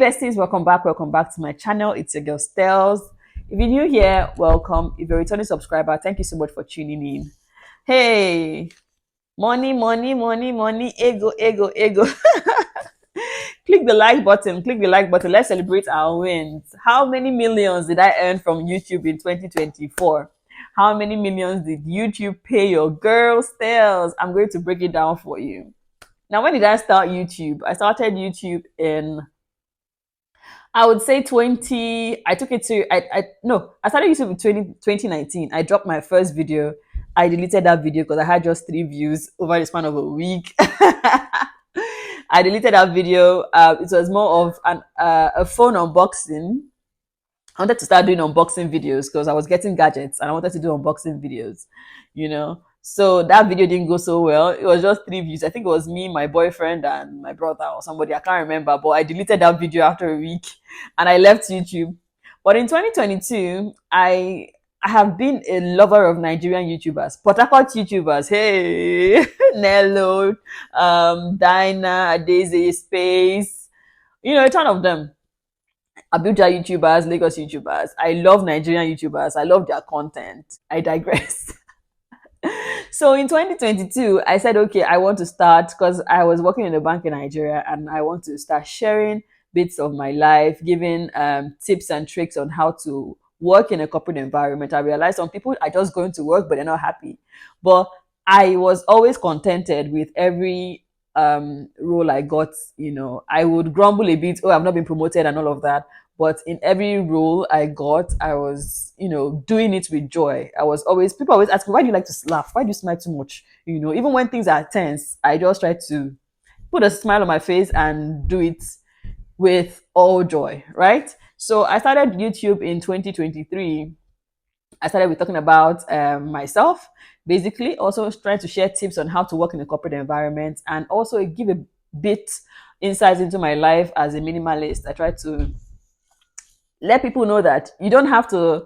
besties, welcome back to my channel. It's your girl Stels. If you're new here, welcome. If you're a returning subscriber, thank you so much for tuning in. Hey, money, ego. Click the like button. Let's celebrate our wins. How many millions did I earn from YouTube in 2024? How many millions did YouTube pay your girl Stels? I'm going to break it down for you. Now, when did I start YouTube? I started YouTube in, I would say 20. I took it to, I no, I started YouTube in 2019. I dropped my first video. I deleted that video because I had just 3 views over the span of a week. I deleted that video. It was more of a phone unboxing. I wanted to start doing unboxing videos because I was getting gadgets and I wanted to do unboxing videos, you know. So that video didn't go so well. It was just 3 views. I think it was me, my boyfriend, and my brother or somebody. I can't remember, but I deleted that video after a week and I left YouTube. But in 2022, I have been a lover of Nigerian YouTubers, Port Harcourt YouTubers. Hey, Nello, Dinah, Daisy, Space, you know, a ton of them. Abuja YouTubers, Lagos YouTubers. I love Nigerian YouTubers. I love their content. I digress. So in 2022, I said, okay, I want to start because I was working in a bank in Nigeria and I want to start sharing bits of my life, giving tips and tricks on how to work in a corporate environment. I realized some people are just going to work, but they're not happy. But I was always contented with every role I got. You know, I would grumble a bit, oh, I've not been promoted and all of that. But in every role I got, I was, you know, doing it with joy. I was always, people always ask me, why do you like to laugh? Why do you smile too much? You know, even when things are tense, I just try to put a smile on my face and do it with all joy, right? So I started YouTube in 2023. I started with talking about myself, basically, also trying to share tips on how to work in a corporate environment and also give a bit insights into my life as a minimalist. I try to let people know that you don't have to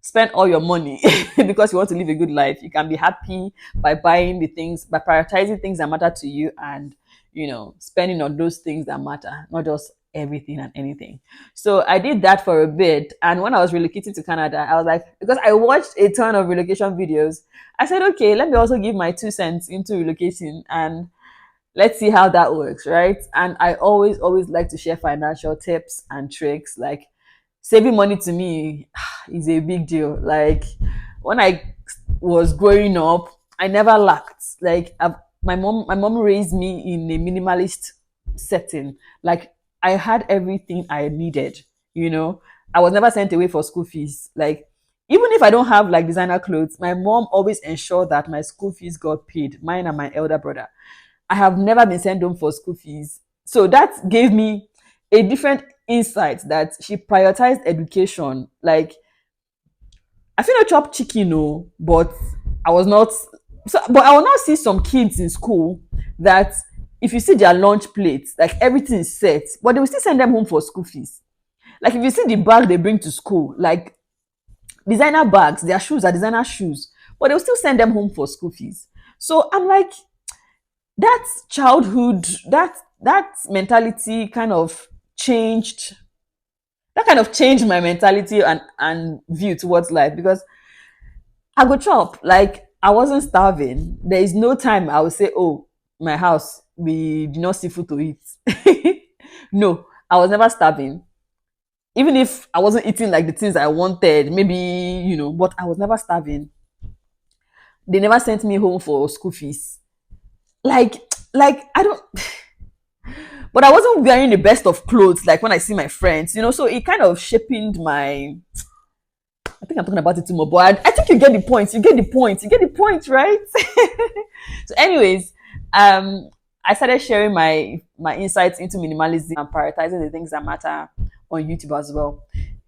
spend all your money because you want to live a good life. You can be happy by buying the things, by prioritizing things that matter to you and, you know, spending on those things that matter, not just everything and anything. So I did that for a bit. And when I was relocating to Canada, I was like, because I watched a ton of relocation videos, I said, okay, let me also give my 2 cents into relocating and let's see how that works, right? And I always like to share financial tips and tricks. Like saving money to me is a big deal. Like when I was growing up, I never lacked. Like my mom raised me in a minimalist setting. Like I had everything I needed. You know, I was never sent away for school fees. Like even if I don't have like designer clothes, my mom always ensured that my school fees got paid. Mine and my elder brother. I have never been sent home for school fees. So that gave me a different insight that she prioritized education. Like I feel like chop chicken, no, but I was not. So, but I will not see some kids in school that if you see their lunch plates, like everything is set, but they will still send them home for school fees. Like if you see the bag they bring to school, like designer bags, their shoes are designer shoes, but they will still send them home for school fees. So I'm like, that childhood, that mentality changed kind of changed my mentality and view towards life because I go chop. Like I wasn't starving. There is no time I would say, oh, my house, we did not see food to eat. No, I was never starving. Even if I wasn't eating like the things I wanted, maybe, you know, but I was never starving. They never sent me home for school fees. Like, like I don't but I wasn't wearing the best of clothes like when I see my friends, you know, so it kind of shaped my, I think I'm talking about it too much, but I think you get the point. You get the point. You get the point, right? So, anyways, I started sharing my insights into minimalism and prioritizing the things that matter on YouTube as well.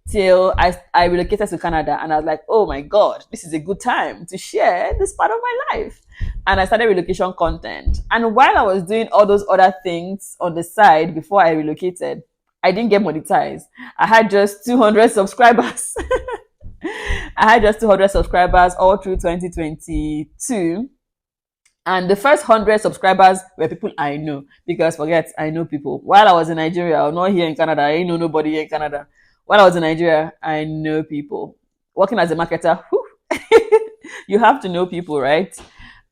Till I relocated to Canada and I was like, oh my God, this is a good time to share this part of my life. And I started relocation content. And while I was doing all those other things on the side before I relocated, I didn't get monetized. I had just 200 subscribers. I had just 200 subscribers all through 2022. And the first 100 subscribers were people I know, because forget, I know people. While I was in Nigeria, or not here in Canada, I ain't know nobody here in Canada. While I was in Nigeria, I know people. Working as a marketer, whew, you have to know people, right?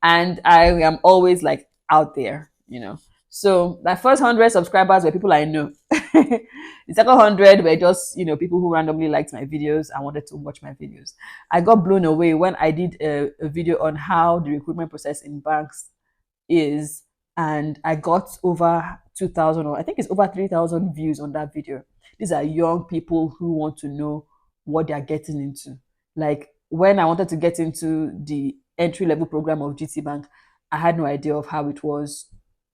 And I am always like out there, you know. So my first 100 subscribers were people I know. The second 100 were just, people who randomly liked my videos and wanted to watch my videos. I got blown away when I did a video on how the recruitment process in banks is, and I got over 2,000, or I think it's over 3,000 views on that video. These are young people who want to know what they are getting into. Like when I wanted to get into the entry level program of GT Bank, I had no idea of how it was,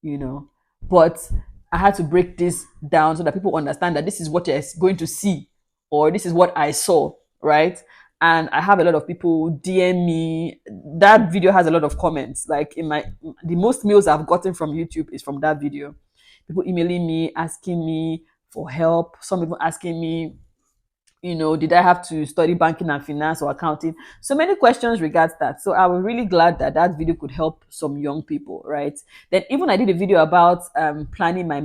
you know, but I had to break this down so that people understand that this is what you're going to see, or this is what I saw, right? And I have a lot of people DM me. That video has a lot of comments. Like the most mails I've gotten from YouTube is from that video. People emailing me, asking me for help. Some people asking me, did I have to study banking and finance or accounting? So many questions regards that. So I was really glad that that video could help some young people, right? Then even I did a video about planning my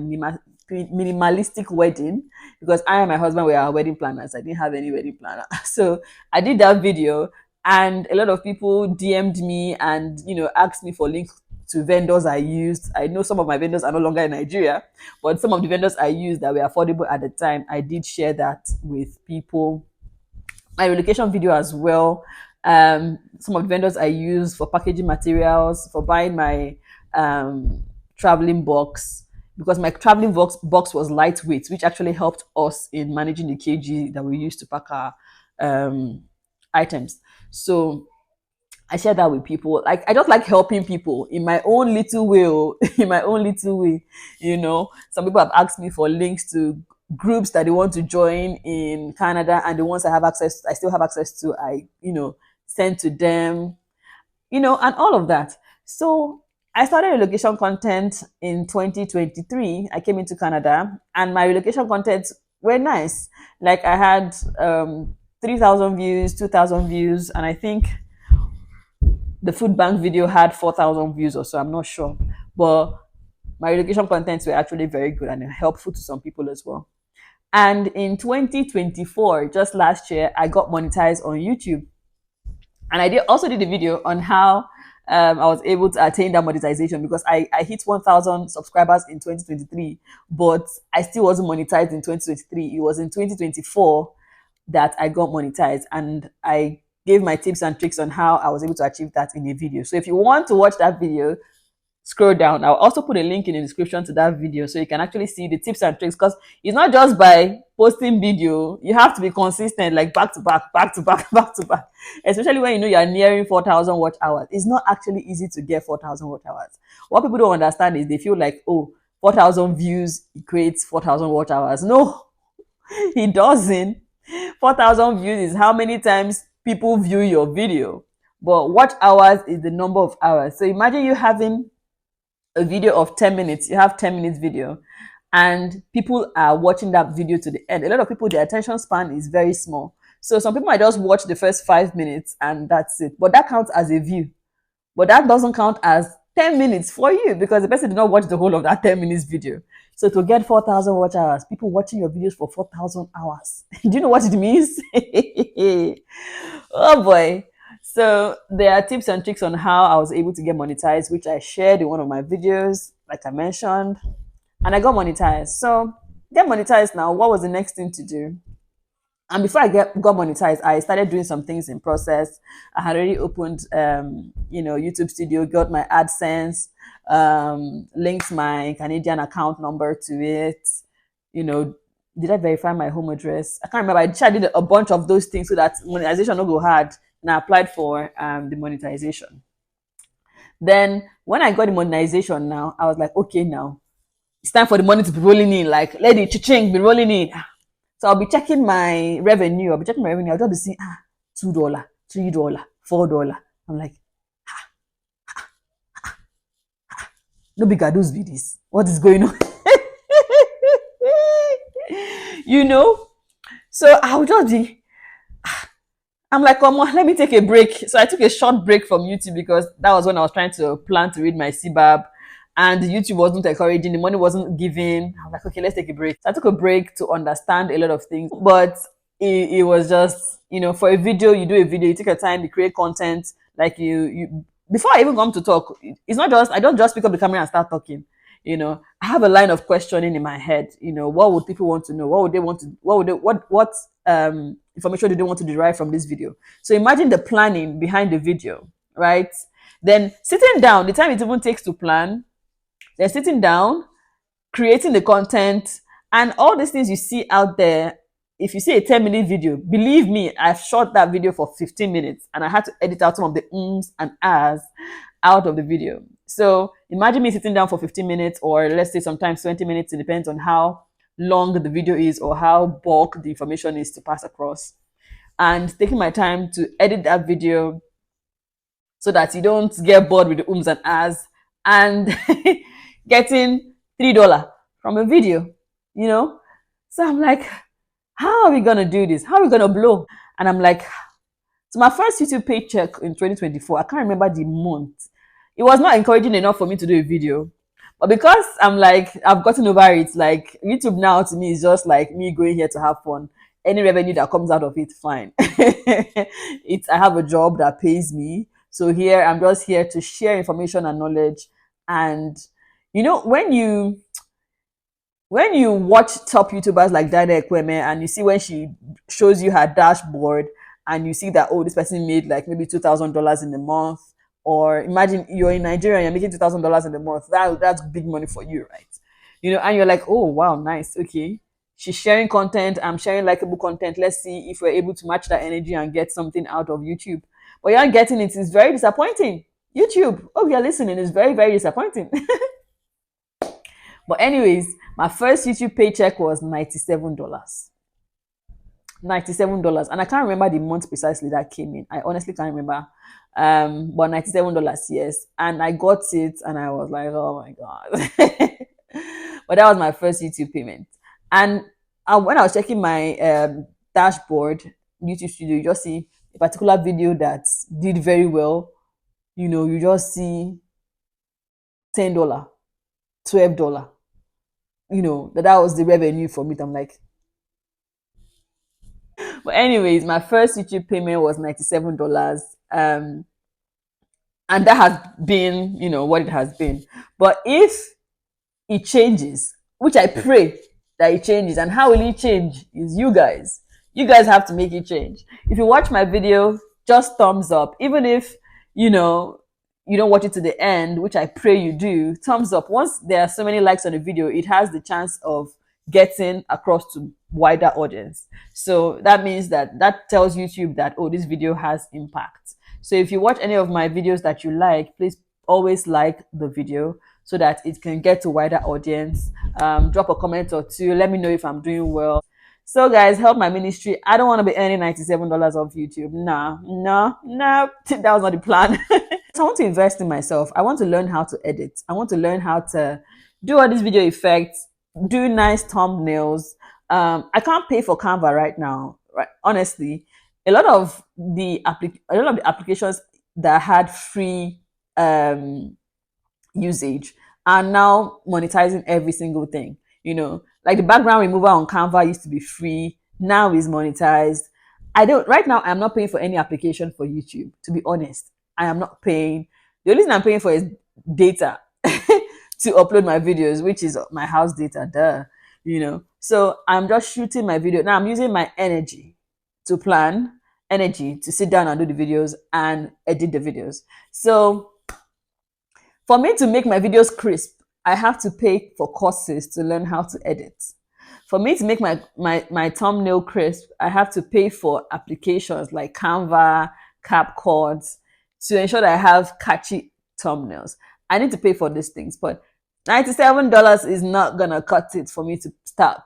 minimalistic wedding, because I and my husband were our wedding planners. I didn't have any wedding planner. So I did that video, and a lot of people DM'd me and, asked me for links to vendors I used. I know some of my vendors are no longer in Nigeria, but some of the vendors I used that were affordable at the time, I did share that with people. My relocation video as well. Some of the vendors I used for packaging materials, for buying my traveling box, because my traveling box was lightweight, which actually helped us in managing the kg that we used to pack our items. So I share that with people. Like I just like helping people in my own little way, in my own little way. Some people have asked me for links to groups that they want to join in Canada, and the ones I still have access to, I send to them, and all of that. So I started relocation content in 2023. I came into Canada, and my relocation content were nice. Like I had 3,000 views, 2,000 views, and I think the food bank video had 4,000 views or so. I'm not sure, but my relocation contents were actually very good and helpful to some people as well. And in 2024, just last year, I got monetized on YouTube, and I also did a video on how I was able to attain that monetization, because I hit 1,000 subscribers in 2023, but I still wasn't monetized in 2023. It was in 2024 that I got monetized, and I gave my tips and tricks on how I was able to achieve that in a video. So if you want to watch that video, scroll down. I'll also put a link in the description to that video so you can actually see the tips and tricks, because it's not just by posting video. You have to be consistent, like back to back, back to back, back to back, especially when you are nearing 4,000 watch hours. It's not actually easy to get 4,000 watch hours. What people don't understand is they feel like, oh, 4,000 views equates 4,000 watch hours. No, it doesn't. 4,000 views is how many times people view your video, but watch hours is the number of hours. So imagine you having a video of 10 minutes, you have 10 minutes video, and people are watching that video to the end. A lot of people, their attention span is very small. So some people might just watch the first 5 minutes and that's it. But that counts as a view. But that doesn't count as 10 minutes for you, because the person did not watch the whole of that 10 minutes video. So to get 4,000 watch hours, people watching your videos for 4,000 hours. Do you know what it means? Oh boy. So there are tips and tricks on how I was able to get monetized, which I shared in one of my videos, like I mentioned, and I got monetized. So get monetized now. What was the next thing to do? And before I got monetized, I started doing some things in process. I had already opened, YouTube Studio, got my AdSense, linked my Canadian account number to it. Did I verify my home address? I can't remember. I did a bunch of those things so that monetization no go hard. And I applied for the monetization. Then when I got the monetization, now I was like, okay, now it's time for the money to be rolling in. Like, let the cha-ching be rolling in. So I'll be checking my revenue. I'll just be seeing $2, $3, $4. I'm like, no bigger those videos. What is going on? So I'll just be, I'm like, come on, let me take a break. So I took a short break from YouTube because that was when I was trying to plan to read my CBAB, and YouTube wasn't encouraging, the money wasn't giving. I was like, okay, let's take a break. So I took a break to understand a lot of things, but it was just, for a video, you do a video, you take your time, you create content, like you before I even come to talk, it's not just, I don't just pick up the camera and start talking. I have a line of questioning in my head. What would people want to know? What would they want to, what would they, what information do they want to derive from this video? So imagine the planning behind the video, right? Then sitting down, the time it even takes to plan, then sitting down, creating the content, and all these things you see out there. If you see a 10-minute video, believe me, I've shot that video for 15 minutes and I had to edit out some of the ums and ahs out of the video. So imagine me sitting down for 15 minutes, or let's say sometimes 20 minutes. It depends on how long the video is or how bulk the information is to pass across, and taking my time to edit that video so that you don't get bored with the ums and ahs, and getting $3 from a video, you know? So I'm like, how are we gonna do this? How are we gonna blow? And I'm like, so my first YouTube paycheck in 2024, I can't remember the month. It was not encouraging enough for me to do a video. But because I'm like, I've gotten over it, like YouTube now to me is just like me going here to have fun. Any revenue that comes out of it, fine. I have a job that pays me. So here, I'm just here to share information and knowledge. And when you watch top YouTubers like Dada Ekweme, and you see when she shows you her dashboard, and you see that, oh, this person made like maybe $2,000 in a month, or imagine you're in Nigeria and you're making $2,000 in a month. That's big money for you, right? And you're like, oh wow, nice, okay. She's sharing content, I'm sharing likable content. Let's see if we're able to match that energy and get something out of YouTube. But you're not getting it. It's very disappointing. YouTube, oh, you're listening, it's very, very disappointing. But anyways, my first YouTube paycheck was $97. $97. And I can't remember the month precisely that came in. I honestly can't remember. But $97, yes. And I got it and I was like, oh my God. But that was my first YouTube payment. And when I was checking my dashboard, YouTube Studio, you just see a particular video that did very well. You just see $10, $12. That was the revenue for me. I'm like, but anyways, my first YouTube payment was $97. And that has been, what it has been. But if it changes, which I pray that it changes, and how will it change is you guys. You guys have to make it change. If you watch my video, just thumbs up. Even if, you don't watch it to the end, which I pray you do, thumbs up. Once there are so many likes on a video, it has the chance of getting across to wider audience. So that means that tells YouTube that, oh, this video has impact. So if you watch any of my videos that you like, please always like the video so that it can get to wider audience. Drop a comment or two. Let me know if I'm doing well. So guys, help my ministry. I don't want to be earning $97 off YouTube. Nah, that was not the plan. So I want to invest in myself. I want to learn how to edit. I want to learn how to do all these video effects, do nice thumbnails. I can't pay for Canva right now, right? Honestly, a lot of the applications that had free usage are now monetizing every single thing. Like the background remover on Canva used to be free, now is monetized. Right now, I'm not paying for any application for YouTube, to be honest. I am not paying. The only thing I'm paying for is data to upload my videos, which is my house data, So I'm just shooting my video. Now I'm using my energy to plan, energy to sit down and do the videos and edit the videos. So for me to make my videos crisp, I have to pay for courses to learn how to edit. For me to make my thumbnail crisp, I have to pay for applications like Canva, CapCut, to ensure that I have catchy thumbnails. I need to pay for these things, but $97 is not gonna cut it for me to start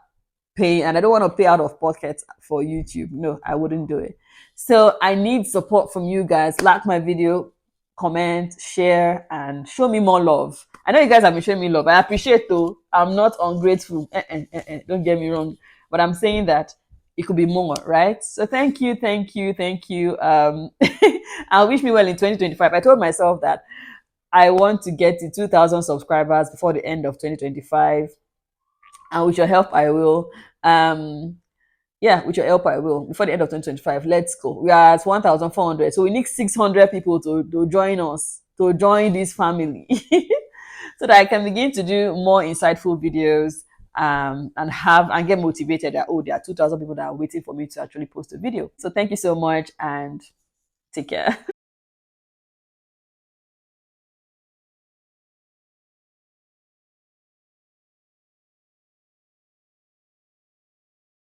paying, and I don't want to pay out of pocket for YouTube. No, I wouldn't do it. So I need support from you guys. Like my video, comment, share, and show me more love. I know you guys have been showing me love. I appreciate though. I'm not ungrateful. Don't get me wrong. But I'm saying that it could be more, right? So thank you, thank you, thank you. I wish me well in 2025. I told myself that I want to get to 2,000 subscribers before the end of 2025, and with your help, I will. Yeah, with your help, I will before the end of 2025. Let's go. We are at 1,400, so we need 600 people to join us, to join this family, so that I can begin to do more insightful videos, and have and get motivated that, oh, there are 2,000 people that are waiting for me to actually post a video. So thank you so much, and take care.